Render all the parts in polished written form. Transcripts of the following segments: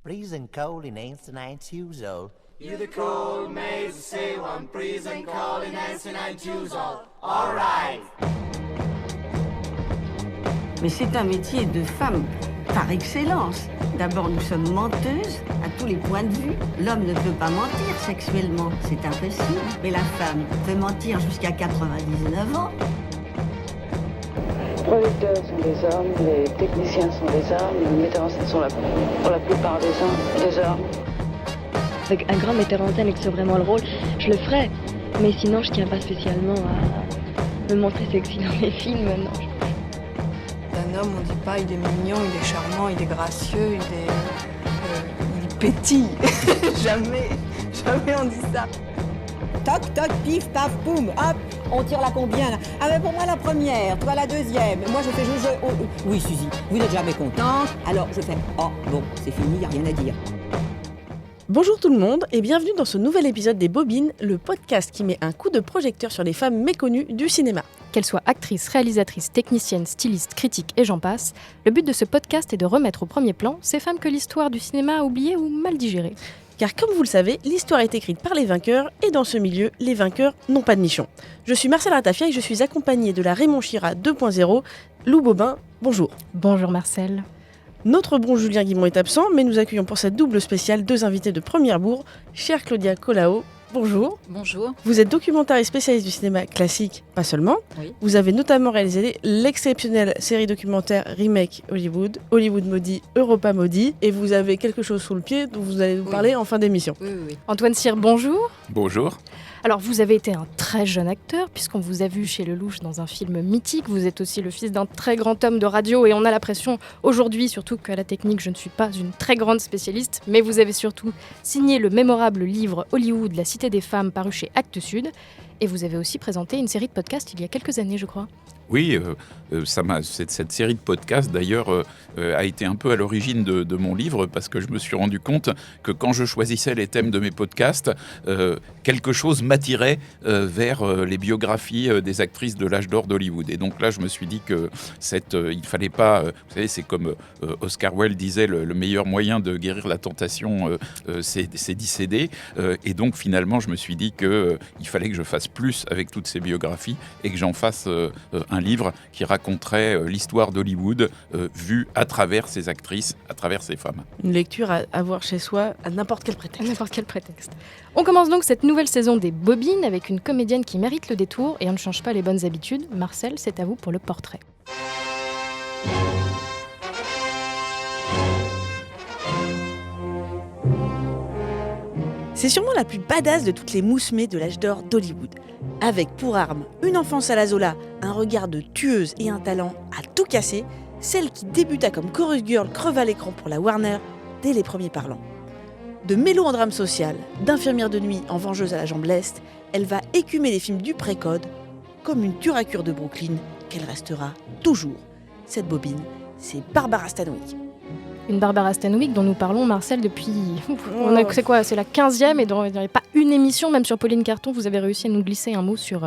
Freezing cold in ancient 9 You the cold maze, say one freezing cold in ancient 9 All right. Mais c'est un métier de femme par excellence. D'abord, nous sommes menteuses à tous les points de vue. L'homme ne peut pas mentir sexuellement, c'est impossible. Mais la femme peut mentir jusqu'à 99 ans. Les producteurs sont des hommes, les techniciens sont des hommes, les metteurs en scène sont pour la plupart des hommes. Avec un grand metteur en scène et que c'est vraiment le rôle, je le ferais. Mais sinon, je tiens pas spécialement à me montrer sexy dans mes films, non. D'un homme, on dit pas il est mignon, il est charmant, il est gracieux, il pétille. jamais on dit ça. Toc, toc, pif, paf, boum, hop, on tire la combien là? Ah mais pour moi la première, toi la deuxième. Moi je fais oui Suzy, vous n'êtes jamais contente, alors je fais oh bon, c'est fini, y a rien à dire. Bonjour tout le monde et bienvenue dans ce nouvel épisode des Bobines, le podcast qui met un coup de projecteur sur les femmes méconnues du cinéma. Qu'elles soient actrices, réalisatrices, techniciennes, stylistes, critiques et j'en passe, le but de ce podcast est de remettre au premier plan ces femmes que l'histoire du cinéma a oubliées ou mal digérées. Car comme vous le savez, l'histoire est écrite par les vainqueurs et dans ce milieu, les vainqueurs n'ont pas de nichon. Je suis Marcelle Ratafia et je suis accompagnée de la Raymond Chira 2.0, Lou Bobin, bonjour. Bonjour Marcel. Notre bon Julien Guimont est absent, mais nous accueillons pour cette double spéciale deux invités de première bourre, chère Claudia Colao. Bonjour. Bonjour. Vous êtes documentaire et spécialiste du cinéma classique, pas seulement. Oui. Vous avez notamment réalisé l'exceptionnelle série documentaire Remake Hollywood, Hollywood maudit, Europa maudit, et vous avez quelque chose sous le pied dont vous allez nous parler en fin d'émission. Oui. Antoine Cyr, bonjour. Bonjour. Alors vous avez été un très jeune acteur puisqu'on vous a vu chez Lelouch dans un film mythique. Vous êtes aussi le fils d'un très grand homme de radio et on a l'impression aujourd'hui, surtout qu'à la technique je ne suis pas une très grande spécialiste, mais vous avez surtout signé le mémorable livre Hollywood, la cité des femmes paru chez Actes Sud et vous avez aussi présenté une série de podcasts il y a quelques années je crois. Oui, cette série de podcasts, d'ailleurs, a été un peu à l'origine de mon livre parce que je me suis rendu compte que quand je choisissais les thèmes de mes podcasts, quelque chose m'attirait vers les biographies des actrices de l'âge d'or d'Hollywood. Et donc là, je me suis dit que il fallait pas... vous savez, c'est comme Oscar Wilde disait, le meilleur moyen de guérir la tentation, c'est d'y céder. Et donc, finalement, je me suis dit qu'il fallait que je fasse plus avec toutes ces biographies et que j'en fasse un livre qui raconterait l'histoire d'Hollywood vue à travers ces actrices, à travers ces femmes. Une lecture à voir chez soi à n'importe quel prétexte. On commence donc cette nouvelle saison des Bobines avec une comédienne qui mérite le détour et on ne change pas les bonnes habitudes. Marcel, c'est à vous pour le portrait. C'est sûrement la plus badass de toutes les moussemées de l'âge d'or d'Hollywood. Avec pour arme une enfance à la Zola, un regard de tueuse et un talent à tout casser, celle qui débuta comme chorus girl creva l'écran pour la Warner dès les premiers parlants. De mélo en drame social, d'infirmière de nuit en vengeuse à la jambe leste, elle va écumer les films du pré-code comme une tueur à cure de Brooklyn qu'elle restera toujours. Cette bobine, c'est Barbara Stanwyck. Une Barbara Stanwyck dont nous parlons, Marcel, depuis... C'est quoi ? C'est la 15e et il n'y avait pas une émission, même sur Pauline Carton, vous avez réussi à nous glisser un mot sur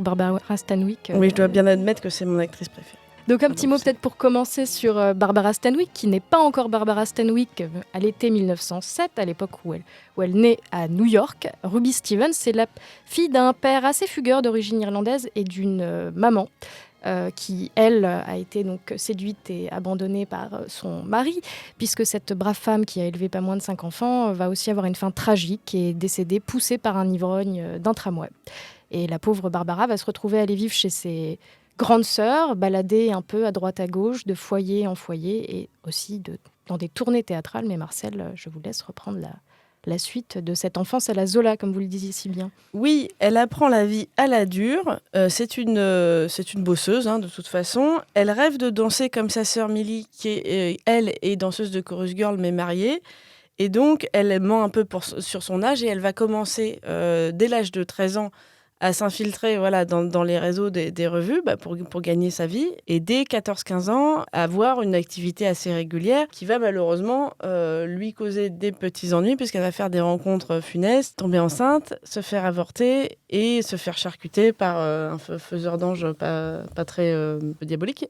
Barbara Stanwyck. Oui, je dois bien admettre que c'est mon actrice préférée. Donc un petit mot peut-être pour commencer sur Barbara Stanwyck, qui n'est pas encore Barbara Stanwyck à l'été 1907, à l'époque où elle naît à New York. Ruby Stevens, c'est la fille d'un père assez fugueur d'origine irlandaise et d'une maman. Qui, elle, a été donc séduite et abandonnée par son mari, puisque cette brave femme qui a élevé pas moins de 5 enfants va aussi avoir une fin tragique et est décédée poussée par un ivrogne d'un tramway. Et la pauvre Barbara va se retrouver à aller vivre chez ses grandes sœurs, balader un peu à droite à gauche, de foyer en foyer, et aussi dans des tournées théâtrales. Mais Marcel, je vous laisse reprendre la suite de cette enfance à la Zola, comme vous le disiez si bien. Oui, elle apprend la vie à la dure. C'est une bosseuse, de toute façon. Elle rêve de danser comme sa sœur Millie, qui elle est danseuse de chorus girl, mais mariée. Et donc, elle ment un peu sur son âge et elle va commencer, dès l'âge de 13 ans, à s'infiltrer dans les réseaux des revues pour gagner sa vie. Et dès 14-15 ans, avoir une activité assez régulière qui va malheureusement lui causer des petits ennuis puisqu'elle va faire des rencontres funestes, tomber enceinte, se faire avorter et se faire charcuter par un faiseur d'anges pas très diabolique.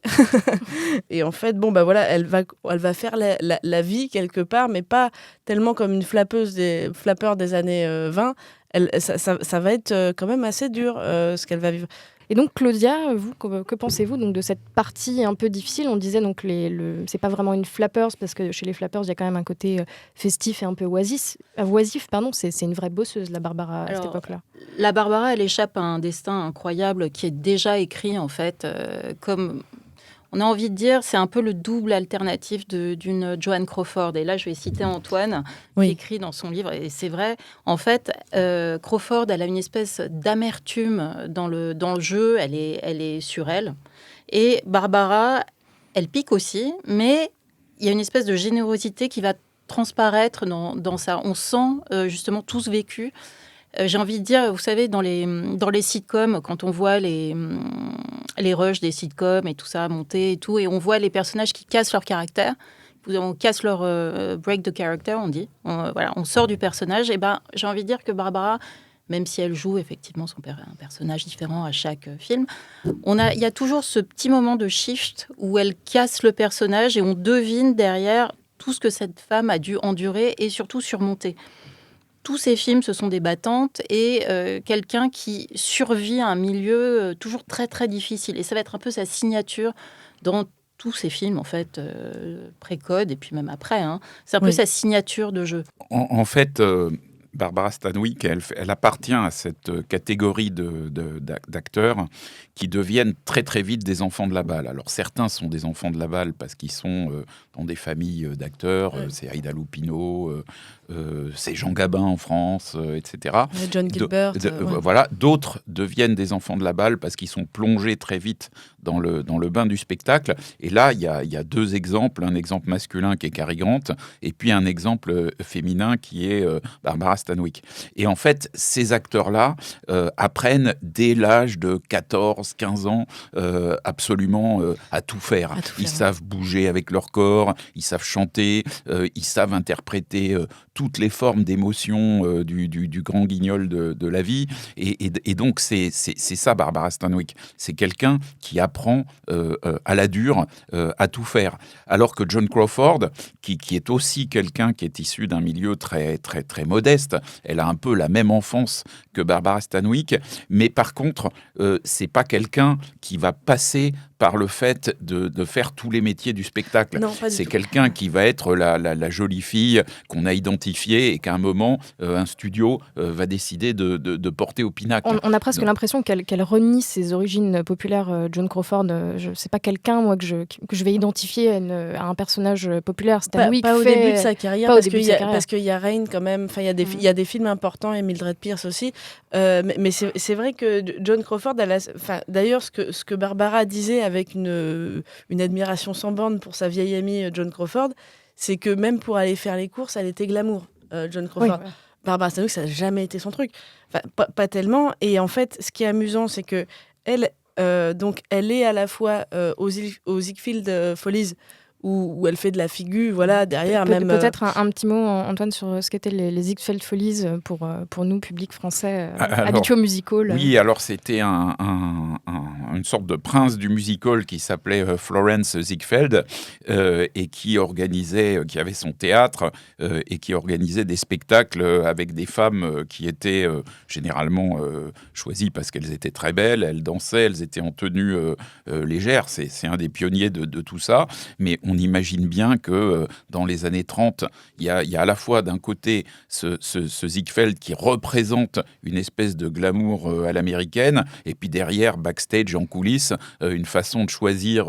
Et en fait, elle va faire la vie quelque part, mais pas tellement comme une flappeur des années 20. Ça va être quand même assez dur ce qu'elle va vivre. Et donc Claudia, vous, que pensez-vous donc de cette partie un peu difficile ? On disait donc c'est pas vraiment une flappers parce que chez les flappers il y a quand même un côté festif et un peu oisif. C'est une vraie bosseuse la Barbara à cette époque-là. La Barbara, elle échappe à un destin incroyable qui est déjà écrit en fait comme... On a envie de dire, c'est un peu le double alternatif d'une Joan Crawford. Et là, je vais citer Antoine, qui écrit dans son livre, et c'est vrai, en fait, Crawford, elle a une espèce d'amertume dans le jeu, elle est sur elle. Et Barbara, elle pique aussi, mais il y a une espèce de générosité qui va transparaître dans ça. On sent justement tout ce vécu. J'ai envie de dire, vous savez, dans les sitcoms, quand on voit les rushs des sitcoms et tout ça monter et tout, et on voit les personnages qui cassent leur caractère, on casse leur break the character, on dit. On sort du personnage. Et j'ai envie de dire que Barbara, même si elle joue effectivement un personnage différent à chaque film, il y a toujours ce petit moment de shift où elle casse le personnage et on devine derrière tout ce que cette femme a dû endurer et surtout surmonter. Tous ces films, ce sont des battantes et quelqu'un qui survit à un milieu toujours très, très difficile. Et ça va être un peu sa signature dans tous ces films, en fait, pré-code et puis même après. C'est un peu sa signature de jeu. En fait, Barbara Stanwyck, elle appartient à cette catégorie d'acteurs qui deviennent très très vite des enfants de la balle. Alors certains sont des enfants de la balle parce qu'ils sont dans des familles d'acteurs, c'est Aïda Lupino, c'est Jean Gabin en France, etc. John Gilbert. Voilà, d'autres deviennent des enfants de la balle parce qu'ils sont plongés très vite dans le bain du spectacle. Et là, il y a deux exemples, un exemple masculin qui est Cary Grant et puis un exemple féminin qui est Barbara Stanwyck. Et en fait, ces acteurs-là apprennent dès l'âge de 14-15 ans absolument à tout faire. Ils savent bouger avec leur corps, ils savent chanter, ils savent interpréter toutes les formes d'émotion du grand guignol de la vie. Et donc, c'est ça, Barbara Stanwyck. C'est quelqu'un qui apprend à la dure à tout faire. Alors que Joan Crawford, qui est aussi quelqu'un qui est issu d'un milieu très, très, très modeste, elle a un peu la même enfance que Barbara Stanwyck, mais par contre, c'est pas quelqu'un qui va passer par le fait de faire tous les métiers du spectacle. Non, c'est quelqu'un qui va être la jolie fille qu'on a identifiée et qu'à un moment, un studio va décider de porter au pinacle. On a presque l'impression qu'elle renie ses origines populaires, Joan Crawford. C'est pas quelqu'un, moi, que je vais identifier à un personnage populaire. Stanwyck pas au début de sa carrière, parce qu'il y a Rain quand même. Il y a des films importants et Mildred Pierce aussi. Mais c'est vrai que Joan Crawford, d'ailleurs, ce que Barbara disait avec une admiration sans borne pour sa vieille amie Joan Crawford, c'est que même pour aller faire les courses, elle était glamour, Joan Crawford. Oui. Barbara Stanwyck, ça n'a jamais été son truc. Pas tellement. Et en fait, ce qui est amusant, c'est que elle est à la fois aux Ziegfeld Follies, où elle fait de la figure, voilà, derrière même... Peut-être un petit mot, Antoine, sur ce qu'étaient les Ziegfeld Follies pour nous, public français, habitués au musical. Oui, alors c'était une sorte de prince du musical qui s'appelait Florence Ziegfeld et qui avait son théâtre et qui organisait des spectacles avec des femmes qui étaient généralement choisies parce qu'elles étaient très belles, elles dansaient, elles étaient en tenue légère. C'est un des pionniers de tout ça, mais on imagine bien que dans les années 30, il y a à la fois d'un côté ce Ziegfeld qui représente une espèce de glamour à l'américaine, et puis derrière, backstage, en coulisses, une façon de choisir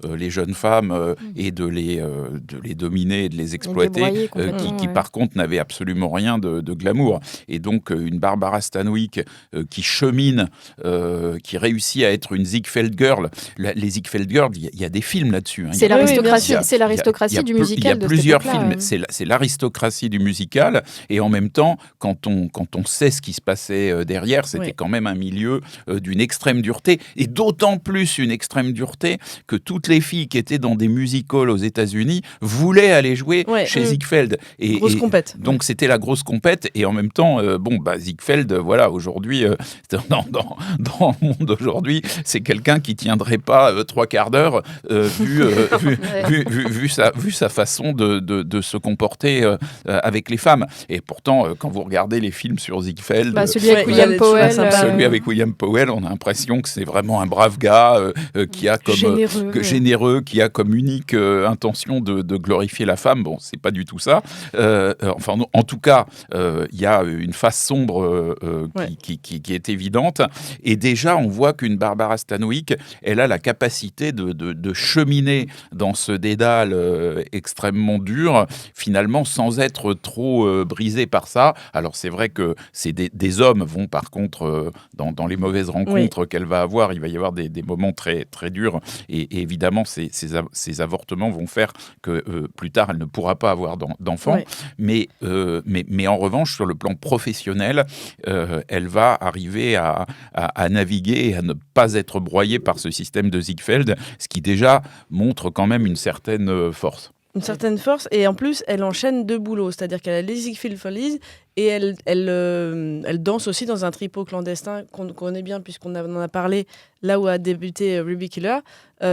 les jeunes femmes et de les dominer et de les exploiter, qui par contre n'avait absolument rien de glamour. Et donc une Barbara Stanwyck qui chemine, qui réussit à être une Ziegfeld girl. Les Ziegfeld girls, il y a des films là-dessus. C'est l'aristocratie C'est l'aristocratie du musical de cette plusieurs époque-là, films. C'est l'aristocratie du musical. Et en même temps, quand on sait ce qui se passait derrière, c'était quand même un milieu d'une extrême dureté. Et d'autant plus une extrême dureté que toutes les filles qui étaient dans des music-halls aux États-Unis voulaient aller jouer chez Ziegfeld. Grosse compète. Donc c'était la grosse compète. Et en même temps, Ziegfeld, voilà, aujourd'hui, dans le monde d'aujourd'hui, c'est quelqu'un qui tiendrait pas 3 quarts d'heure vu sa façon de se comporter avec les femmes. Et pourtant, quand vous regardez les films sur Ziegfeld, celui avec William Powell, celui avec William Powell, on a l'impression que c'est vraiment un brave gars qui a comme généreux, qui a comme unique intention de glorifier la femme. Bon, c'est pas du tout ça. En tout cas, il y a une face sombre qui est évidente. Et déjà, on voit qu'une Barbara Stanwyck, elle a la capacité de cheminer dans ce dédale extrêmement dur, finalement, sans être trop brisée par ça. Alors, c'est vrai que c'est des hommes vont, par contre, dans les mauvaises rencontres qu'elle va avoir, il va y avoir des moments très, très durs. Et évidemment, ces avortements vont faire que plus tard, elle ne pourra pas avoir d'enfants. Mais en revanche, sur le plan professionnel, elle va arriver à naviguer et à ne pas être broyée par ce système de Ziegfeld, ce qui déjà montre quand même une certaine force. Une certaine force, et en plus, elle enchaîne 2 boulots, c'est-à-dire qu'elle a les Ziegfeld Follies et elle danse aussi dans un tripot clandestin qu'on connaît bien puisqu'on en a parlé là où a débuté Ruby Killer,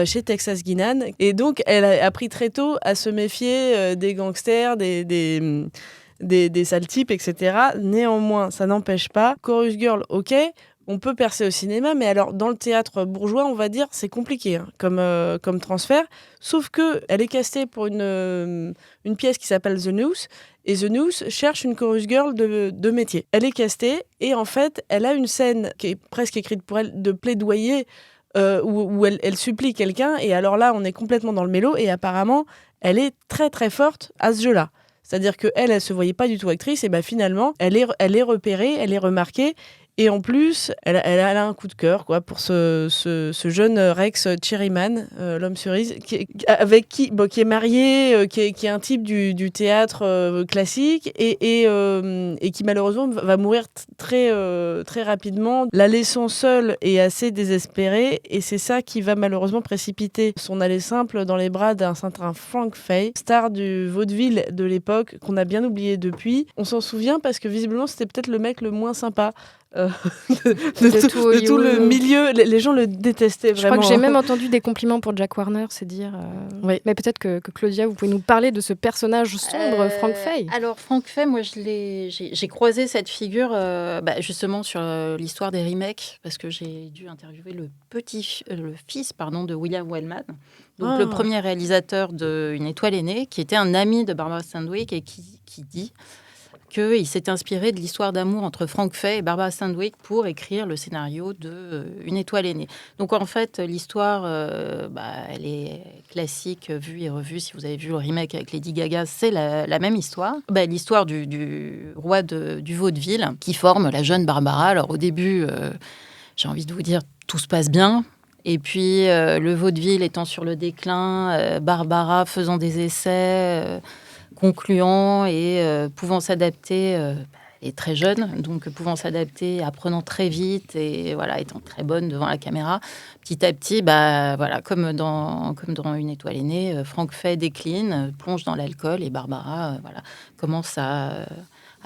chez Texas Guinan. Et donc, elle a appris très tôt à se méfier des gangsters, des sales types, etc. Néanmoins, ça n'empêche pas. Chorus Girl, ok, on peut percer au cinéma, mais alors dans le théâtre bourgeois, on va dire, c'est compliqué comme transfert. Sauf qu'elle est castée pour une pièce qui s'appelle The Noose, et The Noose cherche une chorus girl de métier. Elle est castée, et en fait, elle a une scène qui est presque écrite pour elle, de plaidoyer, où elle supplie quelqu'un, et alors là, on est complètement dans le mélo, et apparemment, elle est très très forte à ce jeu-là. C'est-à-dire qu'elle ne se voyait pas du tout actrice, et finalement, elle est repérée, elle est remarquée. Et en plus, elle a un coup de cœur pour ce jeune Rex Cherryman, l'homme cerise, qui est marié, qui est un type du théâtre classique et qui malheureusement va mourir très rapidement, la laissant seule et assez désespérée. Et c'est ça qui va malheureusement précipiter son aller simple dans les bras d'un certain Frank Fay, star du vaudeville de l'époque, qu'on a bien oublié depuis. On s'en souvient parce que visiblement c'était peut-être le mec le moins sympa de tout le milieu. Les gens le détestaient vraiment. Je crois que j'ai même entendu des compliments pour Jack Warner, c'est dire. Mais peut-être que Claudia, vous pouvez nous parler de ce personnage sombre, Frank Fay. Alors Frank Fay, moi j'ai croisé cette figure justement sur l'histoire des remakes, parce que j'ai dû interviewer le fils de William Wellman, donc le premier réalisateur de Une étoile aînée, qui était un ami de Barbara Stanwyck et qui dit qu'il s'est inspiré de l'histoire d'amour entre Frank Fay et Barbara Stanwyck pour écrire le scénario de Une étoile aînée. Donc en fait, l'histoire, elle est classique, vue et revue. Si vous avez vu le remake avec Lady Gaga, c'est la même histoire. L'histoire du roi du vaudeville qui forme la jeune Barbara. Alors au début, j'ai envie de vous dire, tout se passe bien. Et puis, le vaudeville étant sur le déclin, Barbara faisant des essais... concluant et pouvant s'adapter, elle est très jeune, donc pouvant s'adapter, apprenant très vite et étant très bonne devant la caméra. Petit à petit, comme dans Une étoile aînée, Frank Fay décline, plonge dans l'alcool et Barbara commence à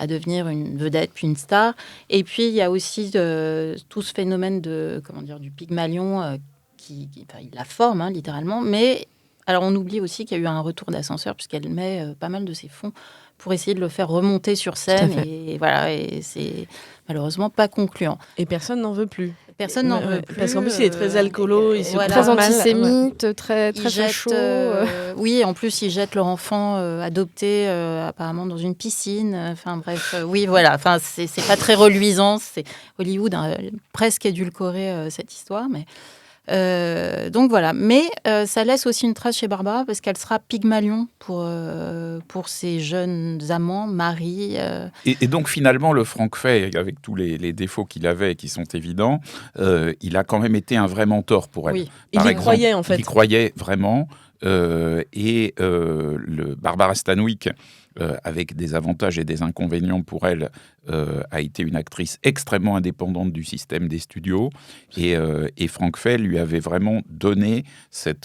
devenir une vedette puis une star. Et puis il y a aussi tout ce phénomène du Pygmalion qui il la forme littéralement, mais alors, on oublie aussi qu'il y a eu un retour d'ascenseur puisqu'elle met pas mal de ses fonds pour essayer de le faire remonter sur scène. Et c'est malheureusement pas concluant. Et personne n'en veut plus. Personne n'en veut plus. Parce qu'en plus, il est très alcoolo, il se très antisémite, très chaud. Oui, en plus, il jette leur enfant adopté apparemment dans une piscine. Enfin bref, c'est pas très reluisant. C'est Hollywood a presque édulcoré cette histoire, mais... donc voilà, mais ça laisse aussi une trace chez Barbara parce qu'elle sera Pygmalion pour ses jeunes amants, maris. Et donc finalement, le Frank Fay, avec tous les défauts qu'il avait et qui sont évidents, il a quand même été un vrai mentor pour elle. Oui, il y croyait en fait. Il y croyait vraiment. et le Barbara Stanwyck, avec des avantages et des inconvénients pour elle, a été une actrice extrêmement indépendante du système des studios, et Franck Fay lui avait vraiment donné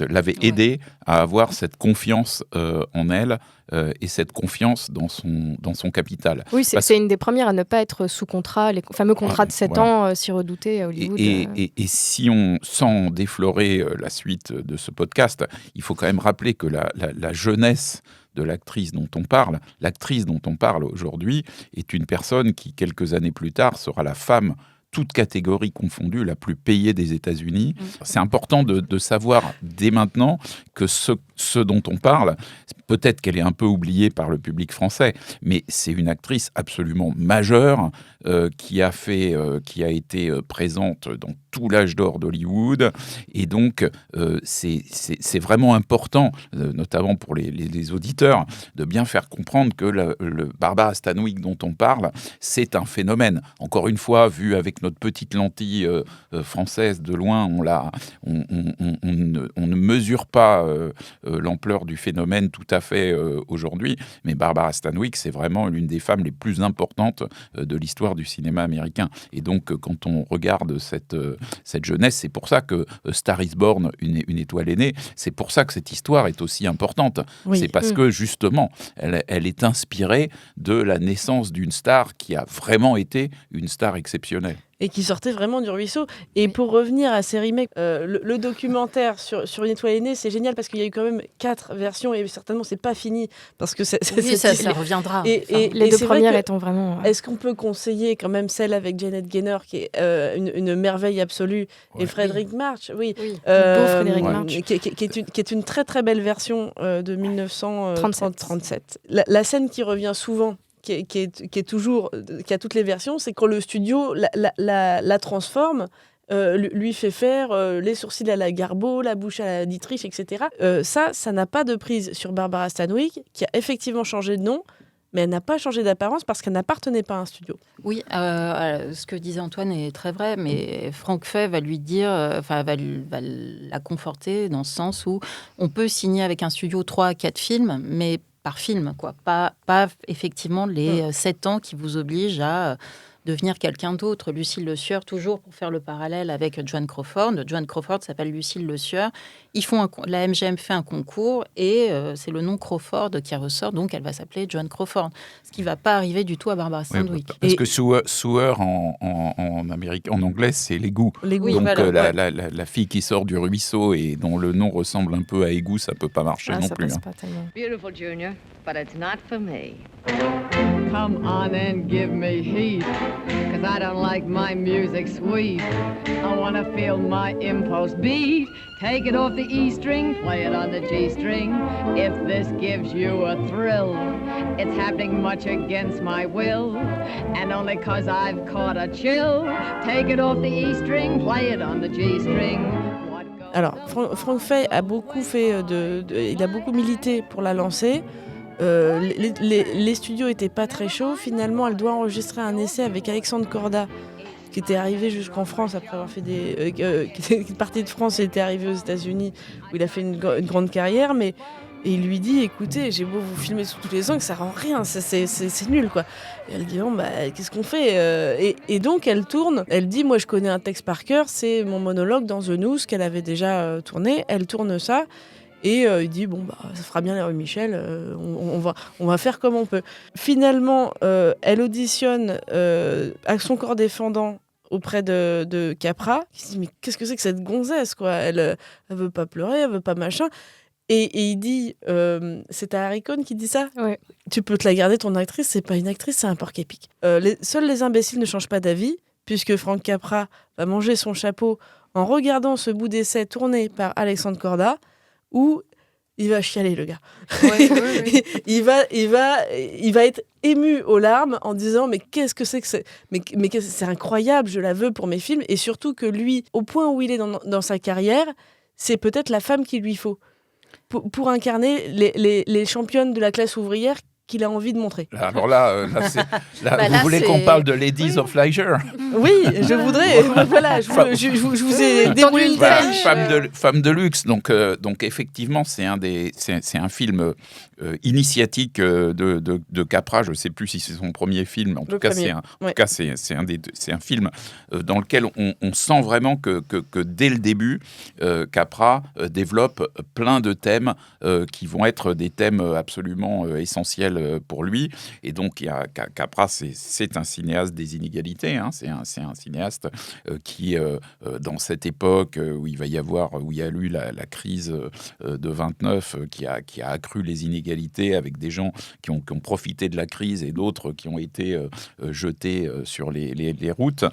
l'avait aidé à avoir cette confiance en elle, et cette confiance dans son capital. Oui, c'est une des premières à ne pas être sous contrat, les fameux contrats de 7 ans si redoutés à Hollywood. Et si on, sans déflorer la suite de ce podcast, il faut quand même rappeler que la jeunesse de l'actrice dont on parle aujourd'hui, est une personne qui, quelques années plus tard, sera la femme, toute catégorie confondue, la plus payée des États-Unis. C'est important de savoir dès maintenant que ce dont on parle, peut-être qu'elle est un peu oubliée par le public français, mais c'est une actrice absolument majeure qui a été présente dans tout l'âge d'or d'Hollywood, et donc c'est vraiment important, notamment pour les auditeurs, de bien faire comprendre que le Barbara Stanwyck dont on parle, c'est un phénomène. Encore une fois, vu avec notre petite lentille française de loin, on ne mesure pas l'ampleur du phénomène tout à fait aujourd'hui, mais Barbara Stanwyck, c'est vraiment l'une des femmes les plus importantes de l'histoire du cinéma américain. Et donc, quand on regarde cette jeunesse, c'est pour ça que Star is Born, une étoile est née, c'est pour ça que cette histoire est aussi importante. Oui. C'est parce que, justement, elle est inspirée de la naissance d'une star qui a vraiment été une star exceptionnelle. Et qui sortait vraiment du ruisseau. Et pour revenir à ces remakes, le documentaire sur Une étoile est née, c'est génial parce qu'il y a eu quand même 4 versions et certainement c'est pas fini parce que ça reviendra. Et les 2 premières étant vraiment. Est-ce qu'on peut conseiller quand même celle avec Janet Gaynor qui est une merveille absolue, et Frédéric March, beau Frédéric March, qui est une très très belle version de 1937. La scène qui revient souvent, qui est toujours, qui a toutes les versions, c'est quand le studio la transforme, lui fait faire les sourcils à la Garbeau, la bouche à la Dietrich, etc. Ça n'a pas de prise sur Barbara Stanwyck, qui a effectivement changé de nom, mais elle n'a pas changé d'apparence parce qu'elle n'appartenait pas à un studio. Oui, ce que disait Antoine est très vrai, mais Franck Fay va lui dire, va la conforter dans ce sens où on peut signer avec un studio 3 à 4 films, mais par film, quoi. Pas effectivement les 7 ans qui vous obligent à devenir quelqu'un d'autre. Lucille Le Sieur, toujours pour faire le parallèle avec Joan Crawford. Joan Crawford s'appelle Lucille Le Sieur. La MGM fait un concours et c'est le nom Crawford qui ressort, donc elle va s'appeler Joan Crawford. Ce qui ne va pas arriver du tout à Barbara Stanwyck. Parce que Sewer en anglais, c'est l'égout. Oui, donc voilà, la fille qui sort du ruisseau et dont le nom ressemble un peu à égout, ça ne peut pas marcher non plus. Passe pas tellement. Beautiful Junior, but it's not for me. Come on and give me heat, 'cause I don't like my music sweet. I wanna feel my impulse beat. Take it off the E string, play it on the G string. If this gives you a thrill, it's happening much against my will, and only 'cause I've caught a chill. Take it off the E string, play it on the G string. Alors, Franck Fay a beaucoup il a beaucoup milité pour la lancer. Les studios étaient pas très chauds. Finalement, elle doit enregistrer un essai avec Alexandre Corda, qui était arrivé jusqu'en France après avoir fait qui était parti de France et était arrivé aux États-Unis, où il a fait une grande carrière. Et il lui dit, écoutez, j'ai beau vous filmer sous tous les angles, ça rend rien, c'est nul, quoi. Et elle dit, bon, qu'est-ce qu'on fait et donc elle tourne, elle dit, moi je connais un texte par cœur, c'est mon monologue dans The News qu'elle avait déjà tourné. Elle tourne ça. Et il dit, ça fera bien les Rue Michel, on va faire comme on peut. Finalement, elle auditionne à son corps défendant auprès de Capra, qui se dit, mais qu'est-ce que c'est que cette gonzesse, quoi, elle veut pas pleurer, elle veut pas machin. Et il dit, c'est à Harry Cohn qui dit ça, ouais. Tu peux te la garder, ton actrice, c'est pas une actrice, c'est un porc-épic. Seuls les imbéciles ne changent pas d'avis, puisque Frank Capra va manger son chapeau en regardant ce bout d'essai tourné par Alexandre Corda, où il va chialer, le gars. Ouais. il va être ému aux larmes en disant, mais qu'est-ce que c'est que c'est, mais c'est incroyable, je la veux pour mes films. Et surtout que lui, au point où il est dans sa carrière, c'est peut-être la femme qu'il lui faut pour incarner les championnes de la classe ouvrière qu'il a envie de montrer. Alors là, vous voulez qu'on parle de Ladies of Leisure? Oui, je voudrais. Voilà, je vous ai déroulé le thème. Femme de luxe. Donc effectivement, c'est un film initiatique de Capra. Je ne sais plus si c'est son premier film. En tout cas, c'est un film dans lequel on sent vraiment que dès le début, Capra développe plein de thèmes qui vont être des thèmes absolument essentiels pour lui. Et donc, Capra, c'est un cinéaste des inégalités. Hein. C'est un cinéaste qui, dans cette époque où il y a eu la crise de 29, qui a accru les inégalités avec des gens qui ont profité de la crise et d'autres qui ont été jetés sur les routes.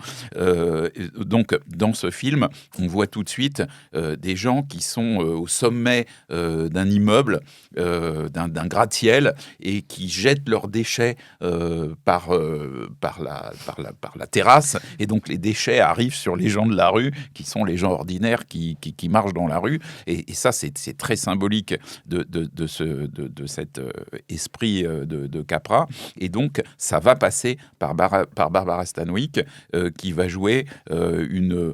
Donc, dans ce film, on voit tout de suite des gens qui sont au sommet d'un immeuble, d'un gratte-ciel, et qui jettent leurs déchets par la terrasse. Et donc, les déchets arrivent sur les gens de la rue, qui sont les gens ordinaires qui marchent dans la rue. Et ça, c'est très symbolique de cet esprit de Capra. Et donc, ça va passer par Barbara Stanwyck, qui va jouer une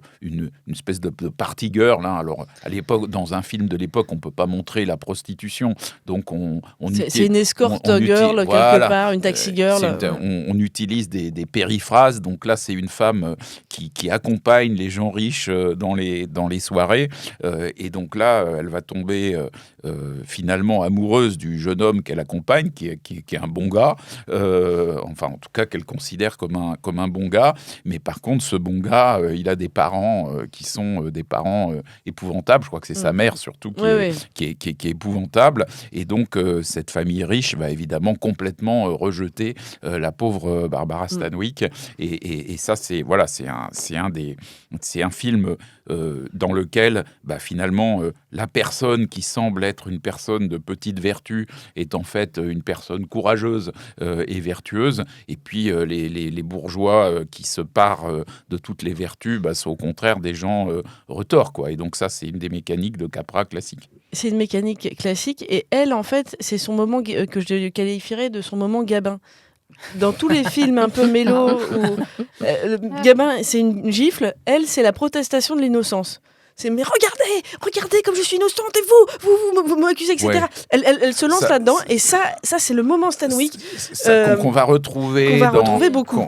espèce de party girl. Hein. Alors, à l'époque, dans un film de l'époque, on ne peut pas montrer la prostitution. Donc, c'est une escort girl, quelque part, une taxi girl. On utilise des périphrases. Donc là, c'est une femme qui accompagne les gens riches dans les soirées. Et donc là, elle va tomber finalement amoureuse du jeune homme qu'elle accompagne, qui est un bon gars. Enfin, en tout cas, qu'elle considère comme un bon gars. Mais par contre, ce bon gars, il a des parents qui sont des parents épouvantables. Je crois que c'est sa mère surtout qui est épouvantable. Et donc, cette famille riche va évidemment complètement rejeter la pauvre Barbara Stanwyck. Et ça, c'est un film dans lequel finalement la personne qui semble être une personne de petite vertu est en fait une personne courageuse et vertueuse. Et puis les bourgeois qui se parent de toutes les vertus sont au contraire des gens retors, quoi. Et donc ça, c'est une des mécaniques de Capra classique. C'est une mécanique classique, et elle, en fait, c'est son moment que je qualifierais de son moment Gabin. Dans tous les films un peu mélo, Gabin, c'est une gifle, elle, c'est la protestation de l'innocence. C'est mais regardez comme je suis innocente et vous m'accusez, etc. Ouais. Elle se lance là-dedans, et ça c'est le moment Stanwyck qu'on va retrouver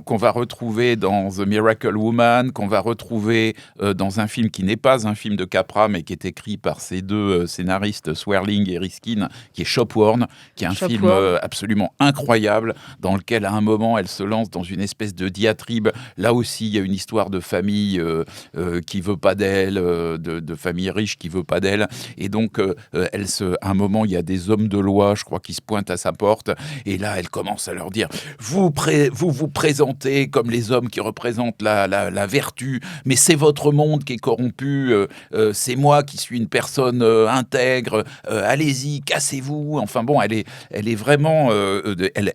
qu'on va retrouver dans The Miracle Woman, qu'on va retrouver dans un film qui n'est pas un film de Capra, mais qui est écrit par ces deux scénaristes, Swerling et Riskin, qui est Shopworn, qui est un film absolument incroyable, dans lequel à un moment elle se lance dans une espèce de diatribe. Là aussi, il y a une histoire de famille qui veut pas d'elle, de famille riche qui veut pas d'elle, et donc à un moment il y a des hommes de loi, je crois, qui se pointent à sa porte, et là elle commence à leur dire vous présentez comme les hommes qui représentent la vertu, mais c'est votre monde qui est corrompu, c'est moi qui suis une personne intègre, allez-y, cassez-vous. Enfin bon, elle est vraiment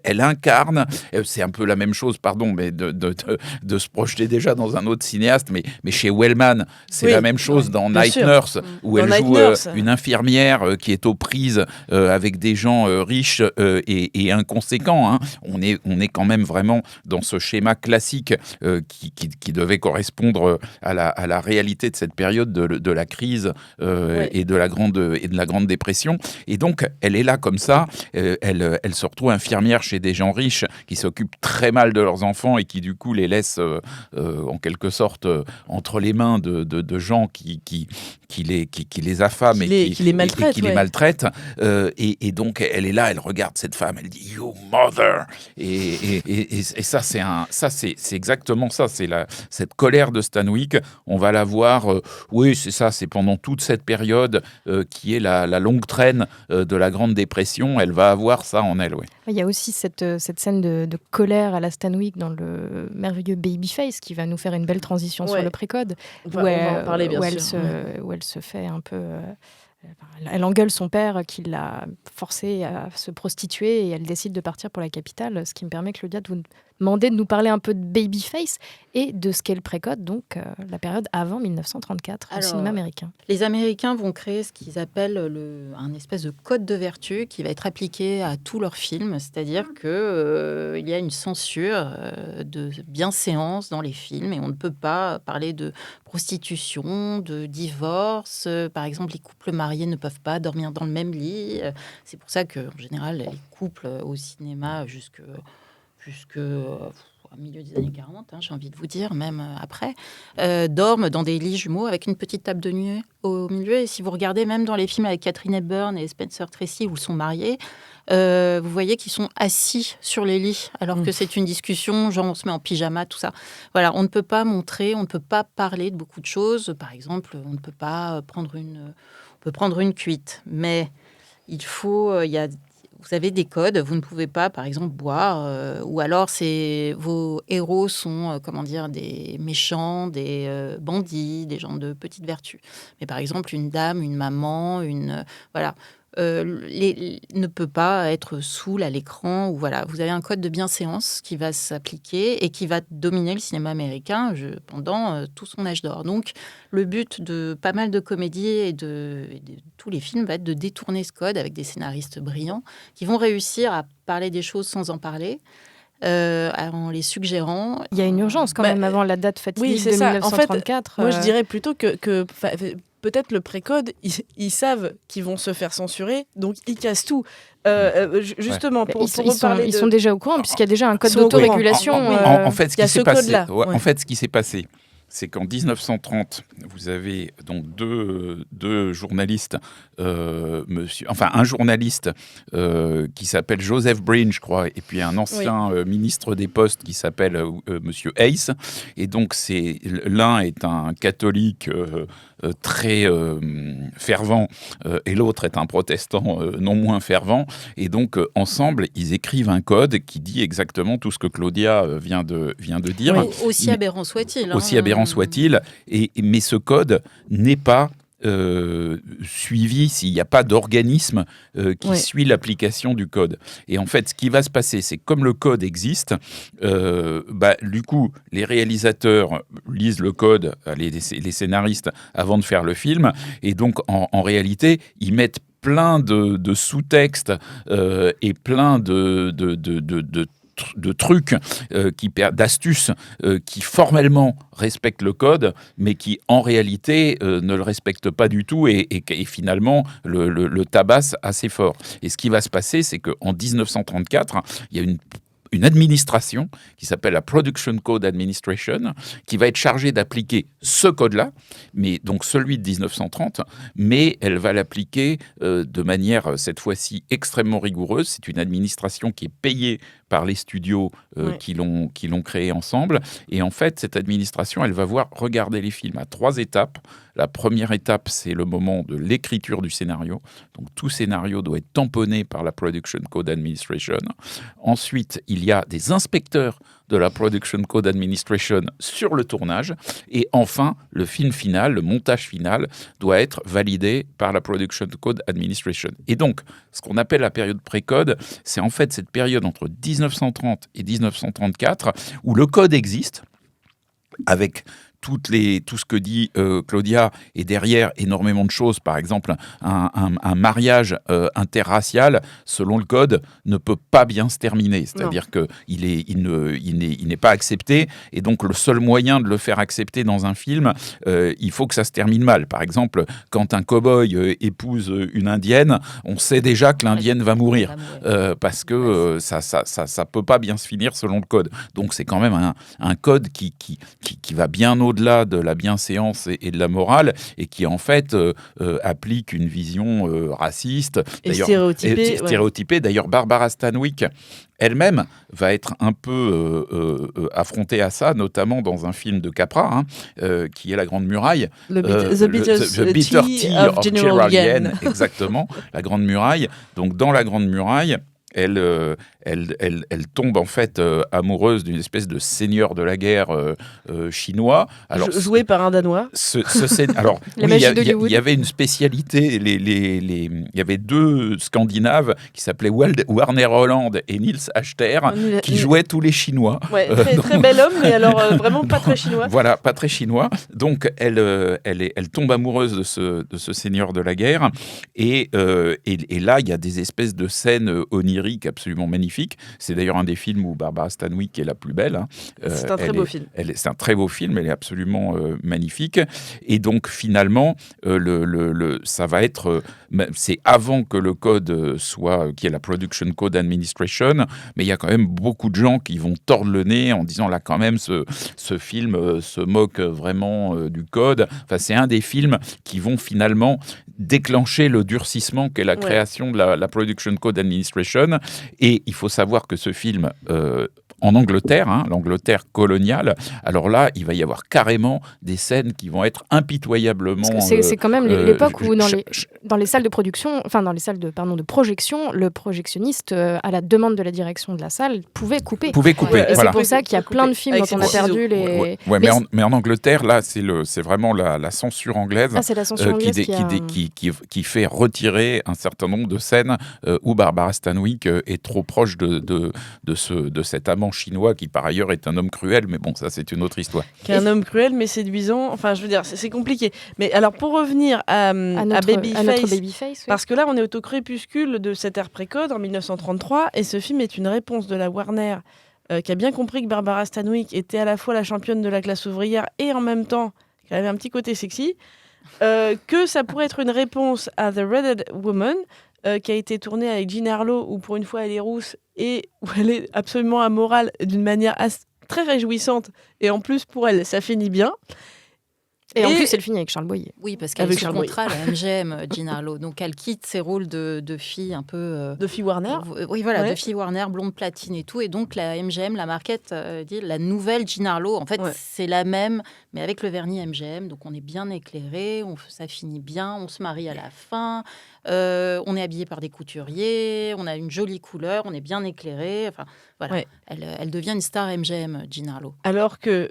elle incarne, c'est un peu la même chose, pardon, mais de se projeter déjà dans un autre cinéaste, mais chez Wellman c'est la même chose dans Night Nurse, où elle joue une infirmière qui est aux prises avec des gens riches et inconséquents. Hein. On est quand même vraiment dans ce schéma classique qui devait correspondre à la réalité de cette période de la crise et de la grande dépression. Et donc, elle est là comme ça. Elle se retrouve infirmière chez des gens riches qui s'occupent très mal de leurs enfants et qui, du coup, les laissent en quelque sorte entre les mains de gens qui les affament et qui les maltraitent. Et donc, elle est là, elle regarde cette femme, elle dit « You mother !» Et ça, c'est exactement ça. C'est cette colère de Stanwyck. On va la voir, c'est ça, c'est pendant toute cette période qui est la longue traîne de la Grande Dépression. Elle va avoir ça en elle, oui. Il y a aussi cette scène de colère à la Stanwyck dans le merveilleux Babyface qui va nous faire une belle transition sur le précode, où elle se fait un peu... Elle engueule son père qui l'a forcée à se prostituer, et elle décide de partir pour la capitale, ce qui me permet, Claudia, de vous demandé de nous parler un peu de Babyface et de ce qu'est le pré-code, donc la période avant 1934 au cinéma américain. Les Américains vont créer ce qu'ils appellent un espèce de code de vertu qui va être appliqué à tous leurs films, c'est-à-dire qu'il y a une censure de bienséance dans les films et on ne peut pas parler de prostitution, de divorce. Par exemple, les couples mariés ne peuvent pas dormir dans le même lit. C'est pour ça qu'en général, les couples au cinéma jusque au milieu des années 40, j'ai envie de vous dire, même après, dorment dans des lits jumeaux avec une petite table de nuit au milieu. Et si vous regardez même dans les films avec Catherine Hepburn et Spencer Tracy où ils sont mariés, vous voyez qu'ils sont assis sur les lits alors que c'est une discussion, genre on se met en pyjama, tout ça. Voilà, on ne peut pas montrer, on ne peut pas parler de beaucoup de choses. Par exemple, on ne peut pas prendre on peut prendre une cuite, mais il faut, vous avez des codes, vous ne pouvez pas, par exemple, boire, ou alors vos héros sont, des méchants, des bandits, des gens de petite vertu. Mais par exemple, une dame, une maman, ne peut pas être saoul à l'écran. Ou voilà, vous avez un code de bienséance qui va s'appliquer et qui va dominer le cinéma américain pendant tout son âge d'or. Donc, le but de pas mal de comédies et de tous les films va être de détourner ce code avec des scénaristes brillants qui vont réussir à parler des choses sans en parler. En les suggérant. Il y a une urgence quand même avant la date fatidique de 1934. En fait, moi, je dirais plutôt que peut-être le précode, ils savent qu'ils vont se faire censurer, donc ils cassent tout. Justement, pour ils sont déjà au courant, puisqu'il y a déjà un code d'autorégulation. En fait, ce qui s'est passé, c'est qu'en 1930, vous avez donc deux journalistes, un journaliste qui s'appelle Joseph Breen, je crois, et puis un ancien ministre des Postes qui s'appelle Monsieur Hayes. Et donc, l'un est un catholique très fervent et l'autre est un protestant non moins fervent. Et donc, ensemble, ils écrivent un code qui dit exactement tout ce que Claudia vient de dire. Oui, aussi aberrant soit-il. Aussi aberrant soit-il. Mais ce code n'est pas suivi s'il n'y a pas d'organisme qui suit l'application du code. Et en fait, ce qui va se passer, c'est que comme le code existe, du coup, les réalisateurs lisent le code, les scénaristes, avant de faire le film, et donc, en réalité, ils mettent plein de sous-textes et plein de trucs, d'astuces qui formellement respectent le code, mais qui en réalité ne le respectent pas du tout et finalement le tabassent assez fort. Et ce qui va se passer, c'est qu'en 1934, il y a une administration qui s'appelle la Production Code Administration, qui va être chargée d'appliquer ce code-là, mais donc celui de 1930, mais elle va l'appliquer de manière, cette fois-ci, extrêmement rigoureuse. C'est une administration qui est payée par les studios qui l'ont créé ensemble. Et en fait, cette administration, elle va regarder les films à 3 étapes. La première étape, c'est le moment de l'écriture du scénario. Donc, tout scénario doit être tamponné par la Production Code Administration. Ensuite, il y a des inspecteurs de la Production Code Administration sur le tournage. Et enfin, le film final, le montage final, doit être validé par la Production Code Administration. Et donc, ce qu'on appelle la période pré-code, c'est en fait cette période entre 1930 et 1934 où le code existe, avec tout ce que dit Claudia, et derrière énormément de choses. Par exemple, un mariage interracial, selon le code, ne peut pas bien se terminer. C'est-à-dire qu'il n'est pas accepté, et donc le seul moyen de le faire accepter dans un film, il faut que ça se termine mal. Par exemple, quand un cow-boy épouse une indienne, on sait déjà que l'indienne va mourir, parce que ça peut pas bien se finir selon le code. Donc c'est quand même un code qui va bien au-delà de la bienséance et de la morale, et qui en fait applique une vision raciste et stéréotypée. D'ailleurs, Barbara Stanwyck elle-même va être un peu affrontée à ça, notamment dans un film de Capra, qui est La Grande Muraille. The Bitter Tea of General Yen. Exactement, La Grande Muraille. Donc dans La Grande Muraille, elle elle tombe en fait amoureuse d'une espèce de seigneur de la guerre chinois. Alors, joué par un Danois. Alors, il y avait une spécialité. Il y avait 2 Scandinaves qui s'appelaient Warner Holland et Niels Achter qui jouaient tous les Chinois. Ouais, très bel homme, mais alors vraiment pas très chinois. Voilà, pas très chinois. Donc, elle tombe amoureuse de ce seigneur de la guerre. Et là, il y a des espèces de scènes oniriques absolument magnifiques. C'est d'ailleurs un des films où Barbara Stanwyck est la plus belle. C'est un très beau film. C'est un très beau film, elle est absolument magnifique. Et donc, finalement, ça va être... c'est avant que le code soit... qui est la Production Code Administration, mais il y a quand même beaucoup de gens qui vont tordre le nez en disant, là, quand même, ce film se moque vraiment du code. Enfin, c'est un des films qui vont finalement déclencher le durcissement qu'est la création de la Production Code Administration. Et il faut savoir que ce film... en Angleterre, l'Angleterre coloniale, alors là, il va y avoir carrément des scènes qui vont être impitoyablement... C'est quand même l'époque où dans les salles de production, enfin dans les salles de projection, le projectionniste, à la demande de la direction de la salle, pouvait couper. Et voilà. C'est pour ça qu'il y a plein de films dont on a perdu les... mais en Angleterre, là, c'est vraiment la censure anglaise, c'est la censure anglaise qui fait retirer un certain nombre de scènes où Barbara Stanwyck est trop proche de cet amant chinois qui par ailleurs est un homme cruel, mais bon, ça c'est une autre histoire. Qui est un homme cruel mais séduisant, enfin je veux dire, c'est compliqué. Mais alors pour revenir à Babyface, parce que là on est au crépuscule de cette ère précode en 1933 et ce film est une réponse de la Warner qui a bien compris que Barbara Stanwyck était à la fois la championne de la classe ouvrière et en même temps qu'elle avait un petit côté sexy, que ça pourrait être une réponse à The Redheaded Woman, qui a été tournée avec Jean Harlow, où pour une fois elle est rousse et où elle est absolument amorale d'une manière très réjouissante. Et en plus, pour elle, ça finit bien. Et en plus, elle finit avec Charles Boyer. Oui, parce qu'elle est sous contrat à la MGM, Jean Harlow. Donc, elle quitte ses rôles de fille un peu... de fille Warner. Oui, voilà, de fille Warner, blonde platine et tout. Et donc, la MGM, la market, dit la nouvelle Jean Harlow, en fait, c'est la même, mais avec le vernis MGM. Donc, on est bien éclairé, ça finit bien, on se marie à la fin, on est habillé par des couturiers, on a une jolie couleur, on est bien éclairé. Enfin, voilà. Elle devient une star MGM, Jean Harlow. Alors que...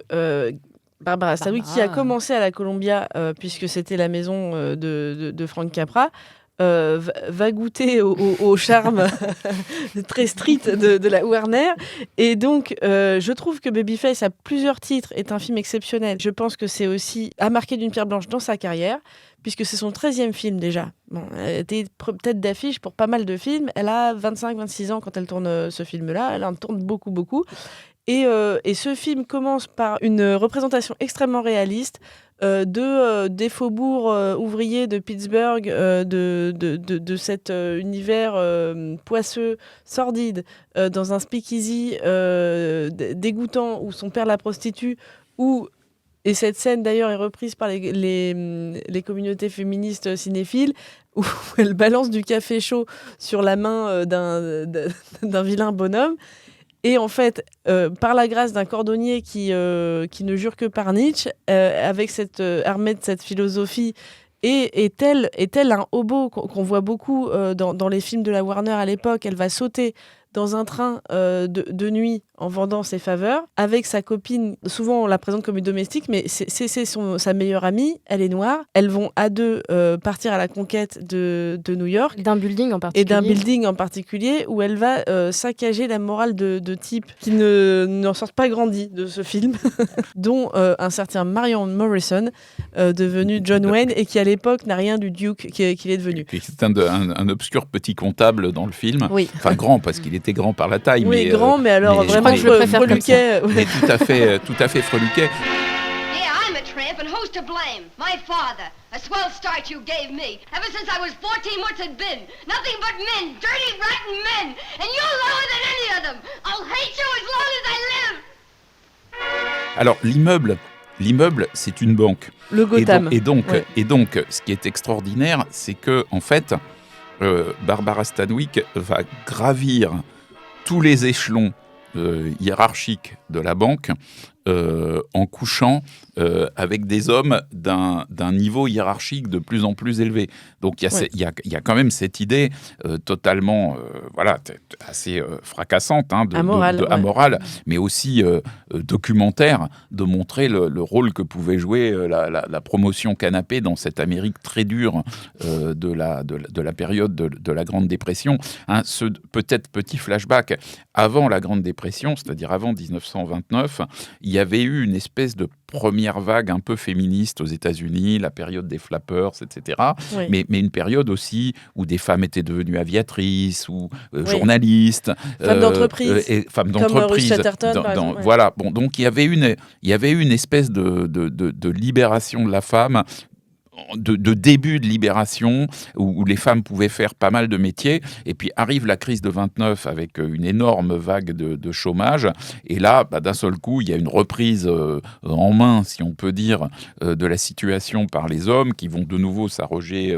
Barbara Stanwyck, qui a commencé à la Columbia, puisque c'était la maison de Frank Capra, va goûter au charme très street de la Warner. Et donc, je trouve que Babyface, à plusieurs titres, est un film exceptionnel. Je pense que c'est aussi à marquer d'une pierre blanche dans sa carrière, puisque c'est son 13e film déjà. Bon, elle était peut-être d'affiche pour pas mal de films. Elle a 25-26 ans quand elle tourne ce film-là. Elle en tourne beaucoup, beaucoup. Et ce film commence par une représentation extrêmement réaliste des faubourgs ouvriers de Pittsburgh, de cet univers poisseux, sordide, dans un speakeasy dégoûtant où son père la prostitue, et cette scène d'ailleurs est reprise par les communautés féministes cinéphiles, où elle balance du café chaud sur la main d'un vilain bonhomme. Et en fait, par la grâce d'un cordonnier qui ne jure que par Nietzsche, avec armée de cette philosophie, est-elle un hobo qu'on voit beaucoup dans les films de la Warner à l'époque. Elle va sauter dans un train de nuit en vendant ses faveurs avec sa copine. Souvent, on la présente comme une domestique, mais c'est sa meilleure amie. Elle est noire. Elles vont à deux partir à la conquête de New York. D'un building en particulier. Et d'un building en particulier où elle va saccager la morale de types qui n'en sortent pas grandis de ce film, dont un certain Marion Morrison, devenu John Wayne, et qui à l'époque n'a rien du Duke qu'il est devenu. C'est un obscur petit comptable dans le film. Oui. Enfin, grand, parce qu'il était grand par la taille. Oui, grand, mais alors vraiment je le préfère freluquet. Mais tout à fait freluquet. Yeah, I'm a tramp, and who's to blame? My father. A swell start you gave me. Ever since I was 14, what's it been? Nothing but men, dirty, rotten men. And you're lower than any of them. I'll hate you as long as I live. Alors, l'immeuble, c'est une banque. Le Gotham. Et donc, ce qui est extraordinaire, c'est que, en fait, Barbara Stanwyck va gravir tous les échelons hiérarchiques de la banque en couchant avec des hommes d'un niveau hiérarchique de plus en plus élevé. Donc il y a quand même cette idée totalement assez fracassante, amorale, mais aussi documentaire, de montrer le rôle que pouvait jouer la promotion canapé dans cette Amérique très dure de la période de la Grande Dépression. Ce peut-être petit flashback, avant la Grande Dépression, c'est-à-dire avant 1929, il y avait eu une espèce de première vague un peu féministe aux États-Unis, la période des flappers, etc. Oui. Mais une période aussi où des femmes étaient devenues aviatrices ou journalistes. Femmes d'entreprise. Femmes Comme d'entreprise. Ruth Chatterton, par exemple. Voilà. Bon, donc il y avait une espèce de libération de la femme, de début de libération où les femmes pouvaient faire pas mal de métiers, et puis arrive la crise de 29 avec une énorme vague de chômage, et là d'un seul coup il y a une reprise en main, si on peut dire, de la situation par les hommes qui vont de nouveau s'arroger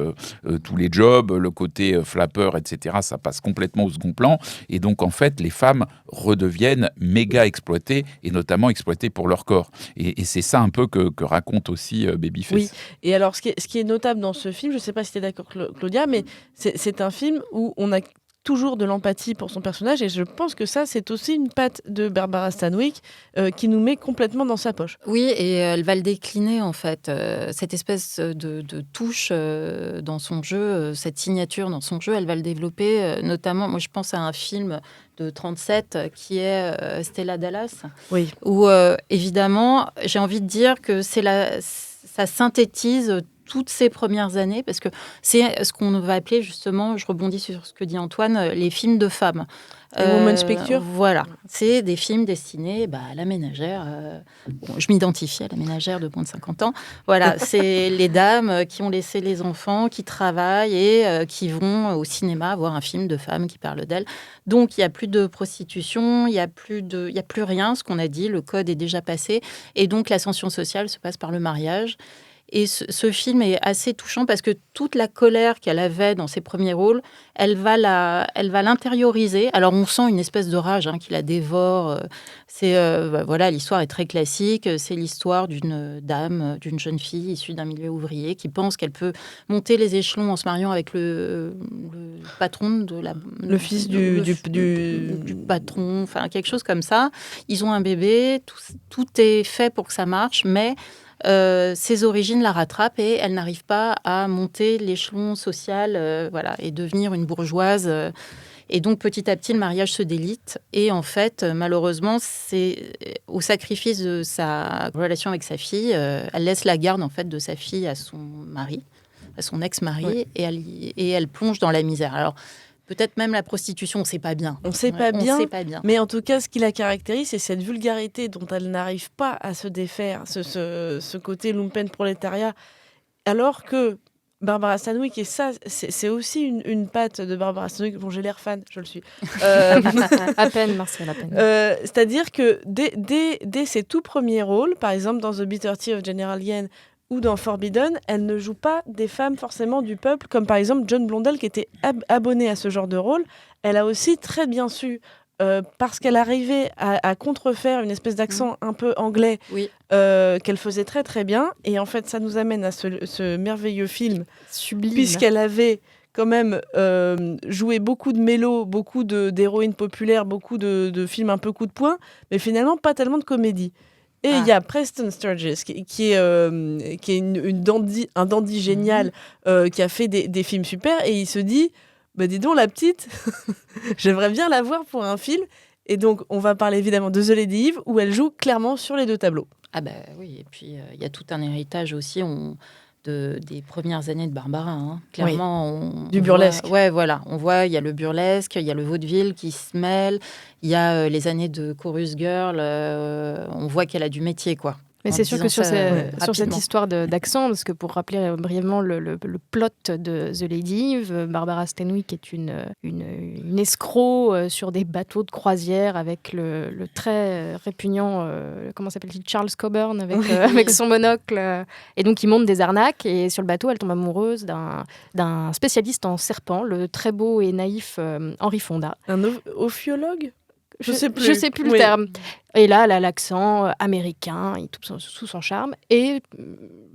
tous les jobs, le côté flapper, etc., ça passe complètement au second plan, et donc en fait les femmes redeviennent méga exploitées, et notamment exploitées pour leur corps, et c'est ça un peu que raconte aussi Babyface. Oui, et alors ce qui est notable dans ce film, je ne sais pas si tu es d'accord Claudia, mais c'est un film où on a toujours de l'empathie pour son personnage, et je pense que ça, c'est aussi une patte de Barbara Stanwyck qui nous met complètement dans sa poche. Oui, et elle va le décliner en fait, cette espèce de touche dans son jeu, cette signature dans son jeu, elle va le développer, notamment, moi je pense à un film de 37 qui est Stella Dallas, oui. Où évidemment, j'ai envie de dire que ça synthétise toutes ces premières années, parce que c'est ce qu'on va appeler justement, je rebondis sur ce que dit Antoine, les films de femmes. Women's Picture. Voilà, c'est des films destinés à la ménagère. Je m'identifie à la ménagère de moins de 50 ans. Voilà, c'est les dames qui ont laissé les enfants, qui travaillent et qui vont au cinéma voir un film de femmes qui parle d'elles. Donc, il n'y a plus de prostitution, il n'y a plus rien, ce qu'on a dit, le code est déjà passé. Et donc, l'ascension sociale se passe par le mariage. Et ce film est assez touchant parce que toute la colère qu'elle avait dans ses premiers rôles, elle va l'intérioriser. Alors on sent une espèce de rage qui la dévore. L'histoire est très classique. C'est l'histoire d'une dame, d'une jeune fille issue d'un milieu ouvrier qui pense qu'elle peut monter les échelons en se mariant avec le patron le fils du patron, enfin quelque chose comme ça. Ils ont un bébé, tout est fait pour que ça marche, mais ses origines la rattrapent et elle n'arrive pas à monter l'échelon social et devenir une bourgeoise. Et donc, petit à petit, le mariage se délite. Et en fait, malheureusement, c'est au sacrifice de sa relation avec sa fille. Elle laisse la garde en fait, de sa fille à son mari, à son ex-mari, oui. et elle plonge dans la misère. Alors, peut-être même la prostitution, on ne sait pas bien. On ne sait pas bien. Mais en tout cas, ce qui la caractérise, c'est cette vulgarité dont elle n'arrive pas à se défaire, ce côté lumpenprolétariat. Alors que Barbara Stanwyck, et ça, c'est aussi une patte de Barbara Stanwyck. Bon, j'ai l'air fan, je le suis. À peine, Marcel, à peine. C'est-à-dire que dès ses tout premiers rôles, par exemple dans The Bitter Tea of General Yen, ou dans Forbidden, elle ne joue pas des femmes forcément du peuple, comme par exemple John Blondell qui était abonnée à ce genre de rôle. Elle a aussi très bien su, parce qu'elle arrivait à contrefaire une espèce d'accent un peu anglais, oui. Qu'elle faisait très très bien. Et en fait, ça nous amène à ce merveilleux film, sublime, puisqu'elle avait quand même joué beaucoup de mélos, beaucoup d'héroïnes populaires, beaucoup de films un peu coup de poing, mais finalement pas tellement de comédie. Et il y a Preston Sturges, qui est un dandy génial, qui a fait des films super, et il se dit, dis donc la petite, j'aimerais bien la voir pour un film. Et donc on va parler évidemment de The Lady Eve, où elle joue clairement sur les deux tableaux. Ah oui, et puis il y a tout un héritage aussi des premières années de Barbara. Clairement, oui. Du burlesque. Voilà. On voit, il y a le burlesque, il y a le vaudeville qui se mêle, il y a les années de chorus girl. On voit qu'elle a du métier, quoi. Mais c'est sûr que sur cette histoire d'accent, parce que pour rappeler brièvement le plot de The Lady Eve, Barbara Stanwyck est une escroc sur des bateaux de croisière avec le très répugnant, comment s'appelle-t-il, Charles Coburn avec son monocle. Et donc il monte des arnaques et sur le bateau elle tombe amoureuse d'un spécialiste en serpents, le très beau et naïf Henry Fonda. Un ophiologue ? Je sais plus. Je sais plus le terme. Et là, elle a l'accent américain, et tout sous son charme. Et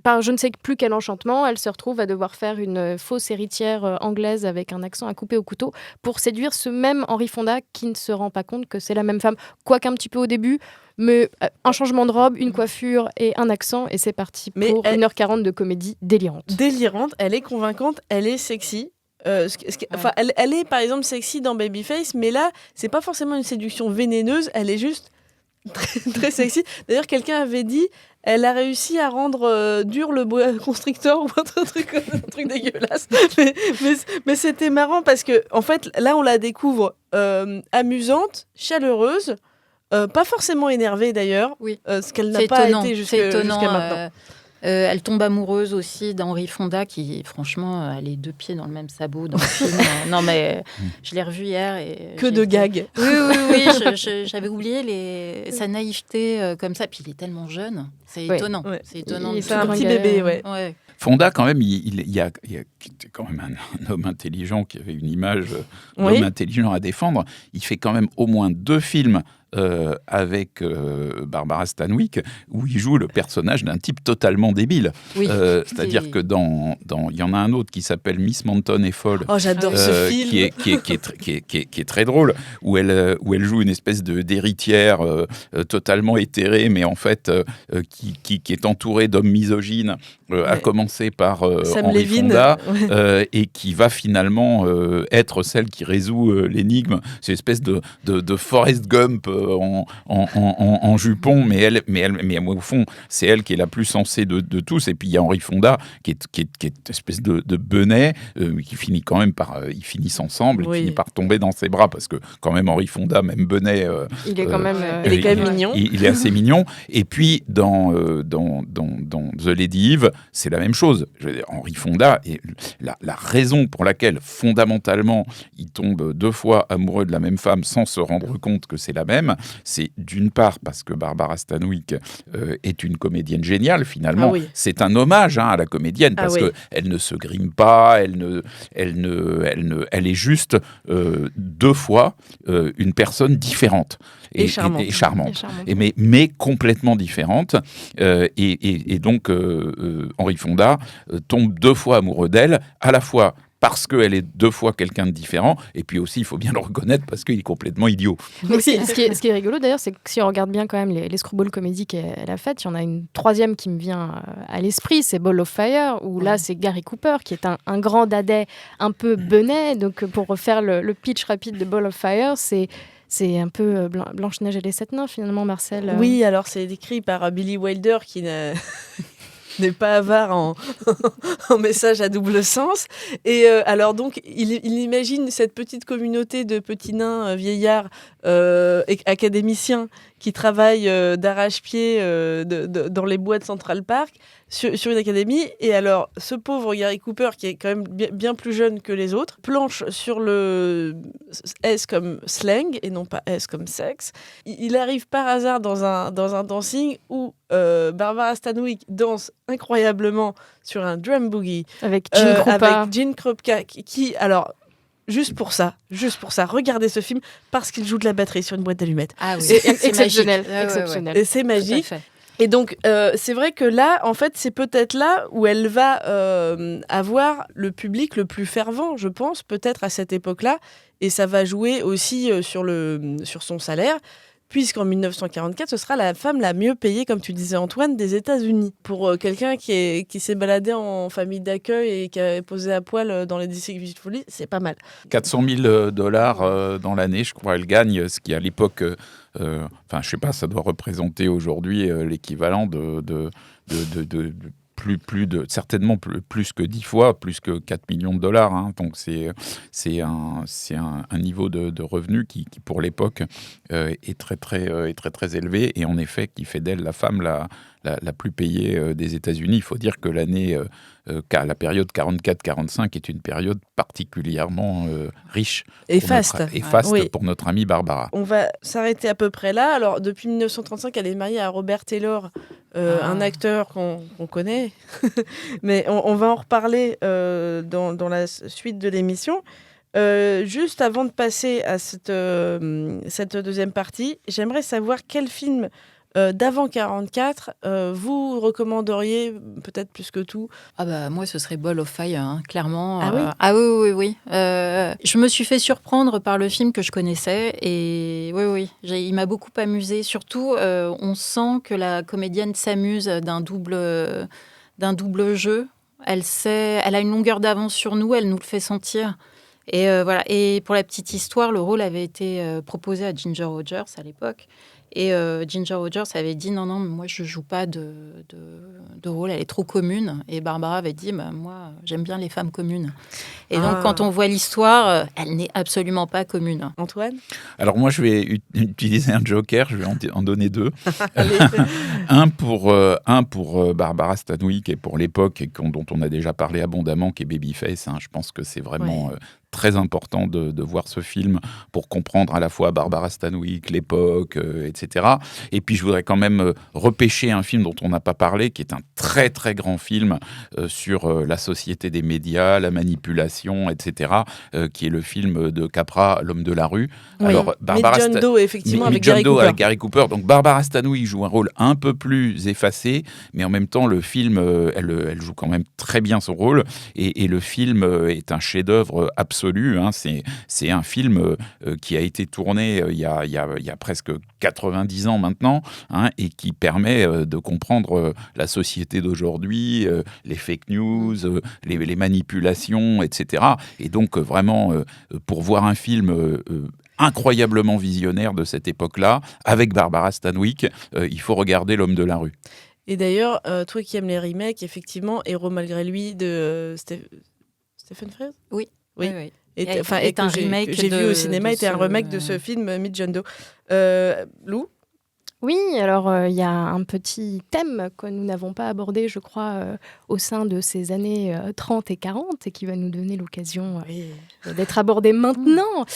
par je ne sais plus quel enchantement, elle se retrouve à devoir faire une fausse héritière anglaise avec un accent à couper au couteau pour séduire ce même Henry Fonda qui ne se rend pas compte que c'est la même femme. Quoique un petit peu au début, mais un changement de robe, une coiffure et un accent, et c'est parti pour 1h40 de comédie délirante. Délirante, elle est convaincante, elle est sexy. Elle est par exemple sexy dans Babyface, mais là, c'est pas forcément une séduction vénéneuse, elle est juste très, très sexy. D'ailleurs, quelqu'un avait dit, elle a réussi à rendre dur le boa constrictor ou un truc dégueulasse. Mais c'était marrant parce que, en fait, là, on la découvre amusante, chaleureuse, pas forcément énervée d'ailleurs, ce qu'elle n'a pas été jusqu'à maintenant. Elle tombe amoureuse aussi d'Henry Fonda, qui, franchement, a les 2 pieds dans le même sabot dans le film. Non, mais je l'ai revu hier. Et que de gags. Oui, j'avais oublié sa naïveté comme ça. Puis il est tellement jeune. C'est étonnant. Ouais. C'est étonnant. C'est un petit bébé, ouais. Fonda, quand même, il y a quand même un homme intelligent qui avait une image d'homme intelligent à défendre. Il fait quand même au moins 2 films avec Barbara Stanwyck, où il joue le personnage d'un type totalement débile. C'est-à-dire que il y en a un autre qui s'appelle Miss Manton est folle. Oh, j'adore ce film. Qui est très drôle, où elle joue une espèce d'héritière totalement éthérée, mais en fait qui est entourée d'hommes misogynes, à commencer par Henry Fonda, et qui va finalement être celle qui résout l'énigme. C'est une espèce de Forrest Gump en jupon, mais au fond, c'est elle qui est la plus sensée de tous. Et puis il y a Henry Fonda qui est une espèce de benet qui finit quand même par ils finissent ensemble, il finit par tomber dans ses bras parce que quand même Henry Fonda, même benet, il est quand même mignon. Il est assez mignon. Et puis dans The Lady Eve, c'est la même chose. Je veux dire, Henry Fonda, et la raison pour laquelle fondamentalement il tombe 2 fois amoureux de la même femme sans se rendre compte que c'est la même, c'est d'une part parce que Barbara Stanwyck est une comédienne géniale finalement. C'est un hommage à la comédienne parce que elle ne se grime pas, elle est juste 2 fois une personne différente. Et charmante. Mais complètement différente. Et donc, Henry Fonda tombe 2 fois amoureux d'elle, à la fois parce qu'elle est 2 fois quelqu'un de différent, et puis aussi, il faut bien le reconnaître, parce qu'il est complètement idiot. Mais ce qui est rigolo, d'ailleurs, c'est que si on regarde bien quand même les screwball comédies qu'elle a faites, il y en a une 3e qui me vient à l'esprit, c'est Ball of Fire, où là, c'est Gary Cooper, qui est un grand dadais un peu benet. Donc, pour refaire le pitch rapide de Ball of Fire, c'est un peu Blanche-Neige et les 7 nains, finalement, Marcel. Oui, alors c'est écrit par Billy Wilder, qui n'est pas avare en message à double sens. Et alors donc, il imagine cette petite communauté de petits nains vieillards académiciens qui travaillent d'arrache-pied dans les bois de Central Park sur une académie. Et alors, ce pauvre Gary Cooper, qui est quand même bien plus jeune que les autres, planche sur le S comme slang et non pas S comme sexe. Il arrive par hasard dans un dancing où Barbara Stanwyck danse incroyablement sur un drum boogie avec Gene Krupa qui alors juste pour ça, regardez ce film parce qu'il joue de la batterie sur une boîte d'allumettes. Ah oui, c'est exceptionnel. Exceptionnel. Et c'est magique. Et donc, c'est vrai que là, en fait, c'est peut-être là où elle va avoir le public le plus fervent, je pense, peut-être à cette époque-là. Et ça va jouer aussi sur son salaire, puisqu'en 1944, ce sera la femme la mieux payée, comme tu disais Antoine, des États-Unis. Pour quelqu'un qui s'est baladé en famille d'accueil et qui a posé à poil dans les districts de folie, c'est pas mal. $400 000 dans l'année, je crois, elle gagne, ce qui à l'époque, je sais pas, ça doit représenter aujourd'hui l'équivalent de certainement plus que 10 fois, plus que 4 millions de dollars. Hein. Donc c'est un niveau de revenu qui pour l'époque est très élevé, et en effet qui fait d'elle la femme la plus payée des États-Unis. Il faut dire que la période 44-45 est une période particulièrement riche et faste pour notre amie Barbara. On va s'arrêter à peu près là. Alors, depuis 1935, elle est mariée à Robert Taylor, un acteur qu'on connaît, mais on va en reparler dans la suite de l'émission. Juste avant de passer à cette deuxième partie, j'aimerais savoir quel film d'avant 44 vous recommanderiez peut-être plus que tout. Ah bah moi ce serait Ball of Fire, hein, clairement. Ah oui Ah oui. Je me suis fait surprendre par le film que je connaissais et oui, il m'a beaucoup amusé. Surtout, on sent que la comédienne s'amuse d'un double jeu. Elle a une longueur d'avance sur nous, elle nous le fait sentir. Et voilà. Et pour la petite histoire, le rôle avait été proposé à Ginger Rogers à l'époque. Et Ginger Rogers avait dit non, mais moi je joue pas de rôle, elle est trop commune. Et Barbara avait dit moi j'aime bien les femmes communes. Et donc quand on voit l'histoire, elle n'est absolument pas commune. Antoine ? Alors moi je vais utiliser un joker, je vais en donner deux. un pour Barbara Stanwyck et pour l'époque et dont on a déjà parlé abondamment, qui est Babyface. Je pense que c'est vraiment très important de voir ce film pour comprendre à la fois Barbara Stanwyck, l'époque, etc. Et puis je voudrais quand même repêcher un film dont on n'a pas parlé, qui est un très très grand film sur la société des médias, la manipulation, etc., qui est le film de Capra, L'homme de la rue. Oui. Alors, John Doe, effectivement, avec Gary Cooper. Donc Barbara Stanwyck joue un rôle un peu plus effacé, mais en même temps le film, elle joue quand même très bien son rôle, et le film est un chef-d'œuvre absolu. C'est un film qui a été tourné il y a presque 90 ans maintenant, et qui permet de comprendre la société d'aujourd'hui, les fake news, les manipulations, etc. Et donc vraiment, pour voir un film incroyablement visionnaire de cette époque-là, avec Barbara Stanwyck, il faut regarder L'homme de la rue. Et d'ailleurs, toi qui aimes les remakes, effectivement, Héros malgré lui de Stephen Frears ? Oui. Et un remake que j'ai vu au cinéma était un remake de ce film Meet John Doe. Lou ? Oui, alors il y a un petit thème que nous n'avons pas abordé, je crois, au sein de ces années 30 et 40 et qui va nous donner l'occasion d'être abordé maintenant.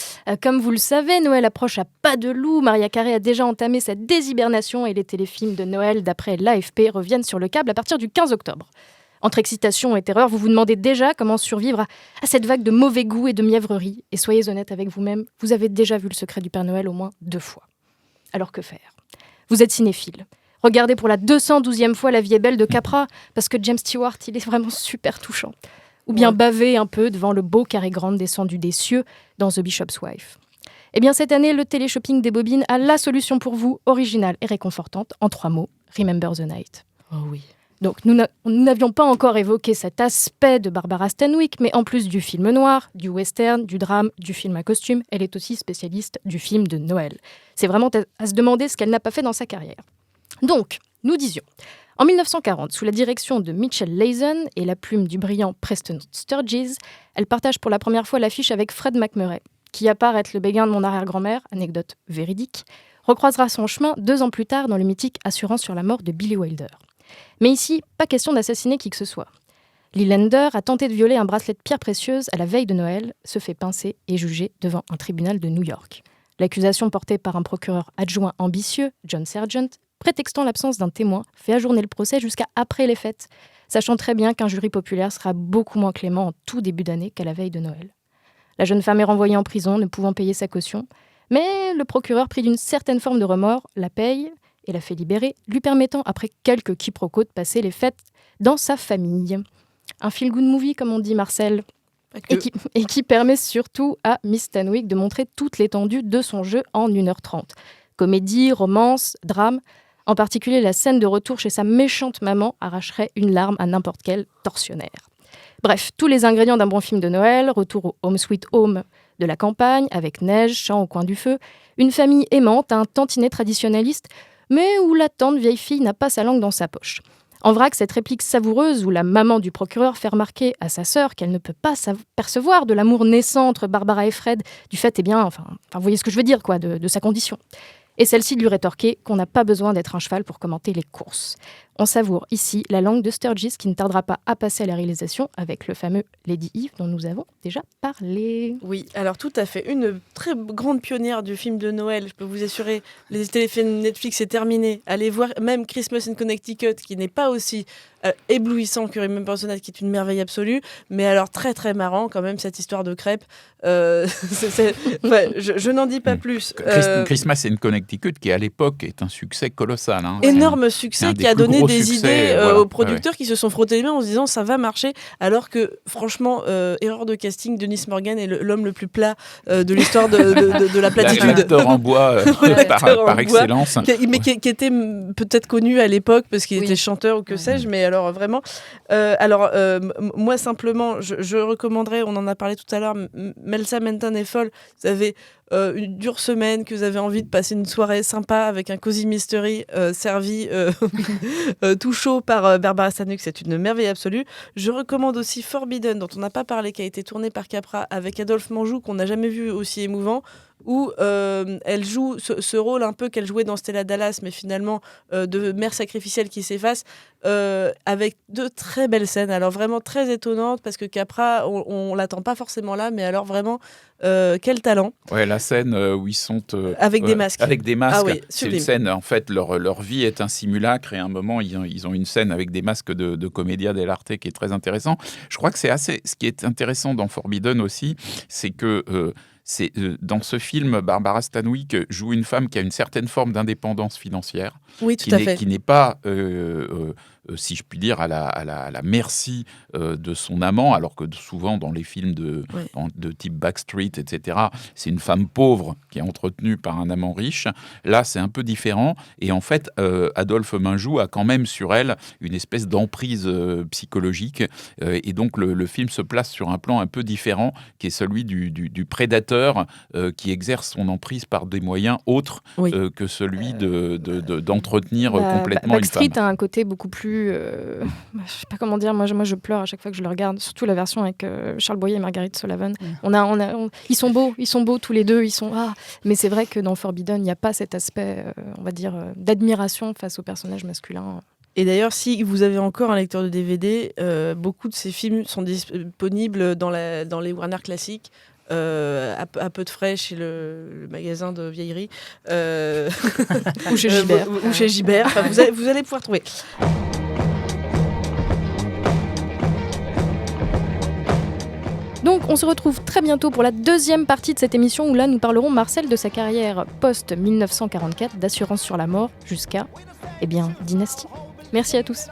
Comme vous le savez, Noël approche à pas de loup. Maria Carey a déjà entamé sa déshibernation et les téléfilms de Noël, d'après l'AFP, reviennent sur le câble à partir du 15 octobre. Entre excitation et terreur, vous vous demandez déjà comment survivre à cette vague de mauvais goût et de mièvrerie. Et soyez honnête avec vous-même, vous avez déjà vu Le Secret du Père Noël au moins 2 fois. Alors que faire ? Vous êtes cinéphile. Regardez pour la 212e fois La vie est belle de Capra, parce que James Stewart, il est vraiment super touchant. Ou bien baver un peu devant le beau Cary Grant descendu des cieux dans The Bishop's Wife. Eh bien cette année, le téléshopping des bobines a la solution pour vous, originale et réconfortante, en 3 mots, Remember the Night. Oh oui. Donc nous n'avions pas encore évoqué cet aspect de Barbara Stanwyck, mais en plus du film noir, du western, du drame, du film à costume, elle est aussi spécialiste du film de Noël. C'est vraiment à se demander ce qu'elle n'a pas fait dans sa carrière. Donc, nous disions, en 1940, sous la direction de Mitchell Leisen et la plume du brillant Preston Sturges, elle partage pour la première fois l'affiche avec Fred MacMurray, qui, à part être le béguin de mon arrière-grand-mère, anecdote véridique, recroisera son chemin 2 ans plus tard dans le mythique Assurance sur la mort de Billy Wilder. Mais ici, pas question d'assassiner qui que ce soit. Leelander a tenté de violer un bracelet de pierres précieuses à la veille de Noël, se fait pincer et jugé devant un tribunal de New York. L'accusation portée par un procureur adjoint ambitieux, John Sargent, prétextant l'absence d'un témoin, fait ajourner le procès jusqu'à après les fêtes, sachant très bien qu'un jury populaire sera beaucoup moins clément en tout début d'année qu'à la veille de Noël. La jeune femme est renvoyée en prison, ne pouvant payer sa caution, mais le procureur, pris d'une certaine forme de remords, la paye et la fait libérer, lui permettant, après quelques quiproquos, de passer les fêtes dans sa famille. Un feel-good movie, comme on dit, Marcel, et qui permet surtout à Miss Stanwyck de montrer toute l'étendue de son jeu en 1h30. Comédie, romance, drame, en particulier la scène de retour chez sa méchante maman arracherait une larme à n'importe quel tortionnaire. Bref, tous les ingrédients d'un bon film de Noël, retour au Home Sweet Home de la campagne, avec neige, chant au coin du feu, une famille aimante, un tantinet traditionnaliste, mais où la tante vieille fille n'a pas sa langue dans sa poche. En vrac, cette réplique savoureuse où la maman du procureur fait remarquer à sa sœur qu'elle ne peut pas percevoir de l'amour naissant entre Barbara et Fred, du fait, vous voyez ce que je veux dire, de sa condition. Et celle-ci de lui rétorquer qu'on n'a pas besoin d'être un cheval pour commenter les courses. On savoure ici la langue de Sturgis qui ne tardera pas à passer à la réalisation avec le fameux Lady Eve dont nous avons déjà parlé. Oui, alors tout à fait. Une très grande pionnière du film de Noël, je peux vous assurer, les téléfilms Netflix c'est terminé. Allez voir même Christmas in Connecticut qui n'est pas aussi éblouissant que Remembrance qui est une merveille absolue, mais alors très très marrant quand même cette histoire de crêpes. Je n'en dis pas plus. Christmas in Connecticut qui à l'époque est un succès colossal. Énorme succès qui a donné des idées aux producteurs qui se sont frottés les mains en se disant ça va marcher, alors que franchement erreur de casting, Denis Morgan est l'homme le plus plat de l'histoire de la platitude. L'acteur en bois par excellence. Qui était peut-être connu à l'époque parce qu'il était chanteur ou que sais-je, mais alors vraiment. Moi simplement, je recommanderais, on en a parlé tout à l'heure, Melsa Menton est folle. Vous avez une dure semaine, que vous avez envie de passer une soirée sympa avec un cozy mystery servi tout chaud par Barbara Stanwyck, c'est une merveille absolue. Je recommande aussi Forbidden, dont on n'a pas parlé, qui a été tourné par Capra avec Adolphe Menjou, qu'on n'a jamais vu aussi émouvant, où elle joue ce rôle un peu qu'elle jouait dans Stella Dallas, mais finalement de mère sacrificielle qui s'efface, avec de très belles scènes, alors vraiment très étonnantes, parce que Capra, on l'attend pas forcément là, mais alors vraiment, quel talent. Ouais, la scène où ils sont... avec des masques. Avec des masques, oui, c'est une scène, en fait, leur vie est un simulacre, et à un moment, ils ont une scène avec des masques de Commedia dell'arte qui est très intéressant. Je crois que c'est assez... Ce qui est intéressant dans Forbidden aussi, c'est que... dans ce film, Barbara Stanwyck joue une femme qui a une certaine forme d'indépendance financière, qui n'est pas, si je puis dire, à la merci de son amant, alors que souvent dans les films de type Backstreet, etc., c'est une femme pauvre qui est entretenue par un amant riche. Là, c'est un peu différent. Et en fait, Adolphe Menjou a quand même sur elle une espèce d'emprise psychologique. Et donc, le film se place sur un plan un peu différent, qui est celui du prédateur qui exerce son emprise par des moyens autres que celui d'entretenir complètement une femme. Backstreet a un côté beaucoup plus... je sais pas comment dire, moi je pleure à chaque fois que je le regarde, surtout la version avec Charles Boyer et Marguerite Sullivan. Ils sont beaux tous les deux, mais c'est vrai que dans Forbidden, il n'y a pas cet aspect, on va dire, d'admiration face au personnage masculin. Et d'ailleurs, si vous avez encore un lecteur de DVD, beaucoup de ces films sont disponibles dans les Warner classiques. À peu de frais chez le magasin de vieillerie ou chez Gibert. Ou chez Gibert. Enfin, vous allez pouvoir trouver. Donc on se retrouve très bientôt pour la deuxième partie de cette émission où là nous parlerons, Marcel, de sa carrière post-1944 d'assurance sur la mort jusqu'à, Dynastie. Merci à tous.